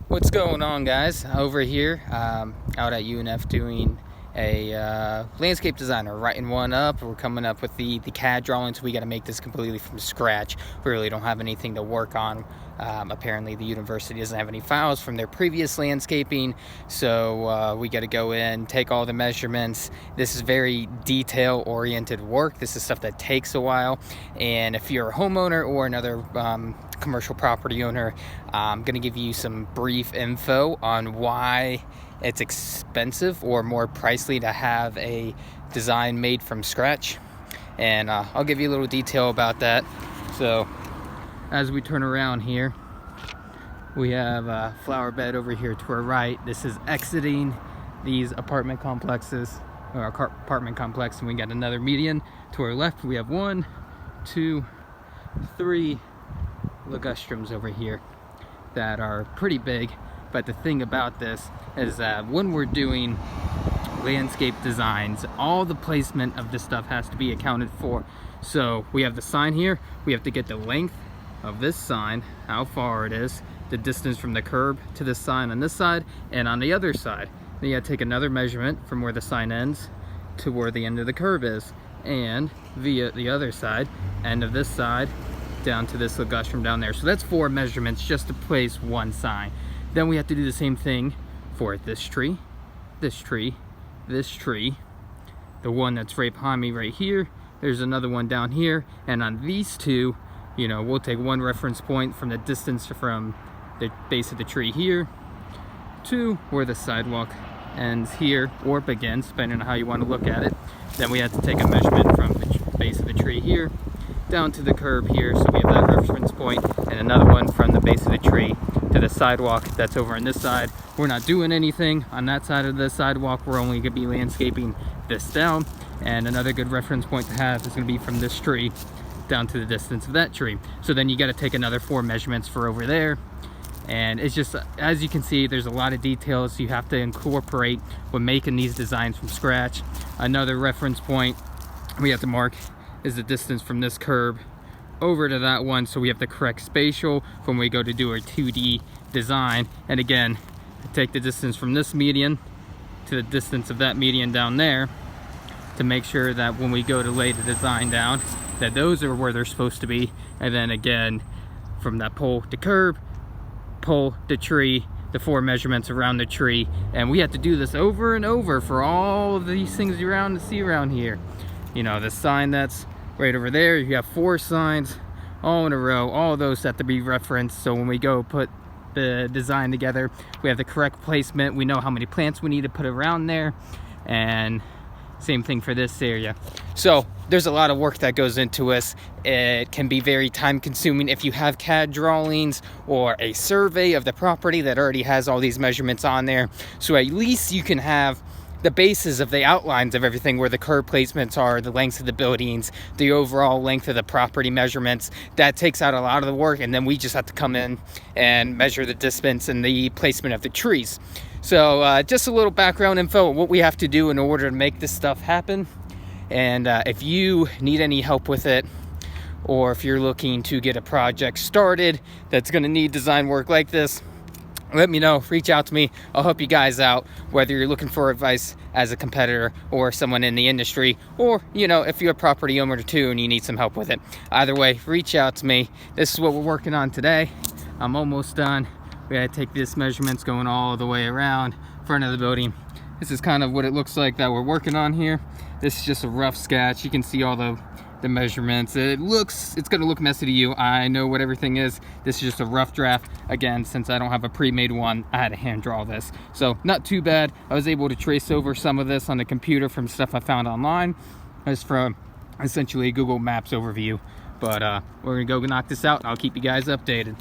What's going on, guys? Over here out at UNF doing a landscape designer, writing one up. We're coming up with the CAD drawings. We got to make this completely from scratch. We really don't have anything to work on. Apparently the university doesn't have any files from their previous landscaping, so we got to go in, take all the measurements. This is very detail oriented work. This is stuff that takes a while, and if you're a homeowner or another commercial property owner, I'm going to give you some brief info on why it's expensive or more pricey to have a design made from scratch, and I'll give you a little detail about that. So as we turn around here, we have a flower bed over here to our right. This is exiting these apartment complexes, or our apartment complex, and we got another median to our left. We have 1, 2, 3 ligustrums over here that are pretty big. But the thing about this is that when we're doing landscape designs, all the placement of this stuff has to be accounted for. So we have the sign here, we have to get the length of this sign, how far it is, the distance from the curb to the sign on this side and on the other side. Then you gotta take another measurement from where the sign ends to where the end of the curb is, and via the other side, end of this side down to this ligustrum down there. So that's 4 measurements just to place one sign. Then we have to do the same thing for this tree, this tree, this tree, the one that's right behind me right here. There's another one down here, and on these two, we'll take one reference point from the distance from the base of the tree here to where the sidewalk ends here or begins, depending on how you want to look at it. Then we have to take a measurement from the base of the tree here down to the curb here, so we have that reference point, and another one from the base of the tree to the sidewalk that's over on this side. We're not doing anything on that side of the sidewalk. We're only going to be landscaping this down, and another good reference point to have is going to be from this tree down to the distance of that tree. So then you got to take another 4 measurements for over there, and it's just, as you can see, there's a lot of details you have to incorporate when making these designs from scratch. Another reference point we have to mark is the distance from this curb over to that one, so we have the correct spatial when we go to do our 2D design. And again, take the distance from this median to the distance of that median down there to make sure that when we go to lay the design down, that those are where they're supposed to be. And then again, from that pole to curb, pole to tree, the 4 measurements around the tree. And we have to do this over and over for all of these things you're around to see around here. The sign that's right over there, you have 4 signs all in a row. All of those have to be referenced, so when we go put the design together, we have the correct placement. We know how many plants we need to put around there, and same thing for this area. So there's a lot of work that goes into this. It can be very time consuming if you have CAD drawings or a survey of the property that already has all these measurements on there, so at least you can have the bases of the outlines of everything, where the curb placements are, the lengths of the buildings, the overall length of the property measurements. That takes out a lot of the work, and then we just have to come in and measure the distance and the placement of the trees. So just a little background info on what we have to do in order to make this stuff happen. And if you need any help with it, or if you're looking to get a project started that's going to need design work like this, let me know. Reach out to me. I'll help you guys out, whether you're looking for advice as a competitor or someone in the industry, or if you're a property owner too and you need some help with it. Either way, reach out to me. This is what we're working on today. I'm almost done. We gotta take this measurements going all the way around front of the building. This is kind of what it looks like that we're working on here. This is just a rough sketch. You can see all the measurements. It's gonna look messy to you. I know what everything is. This is just a rough draft. Again, since I don't have a pre-made one, I had to hand draw this. So not too bad. I was able to trace over some of this on the computer from stuff I found online. It's from essentially Google Maps overview. But we're gonna go knock this out, and I'll keep you guys updated.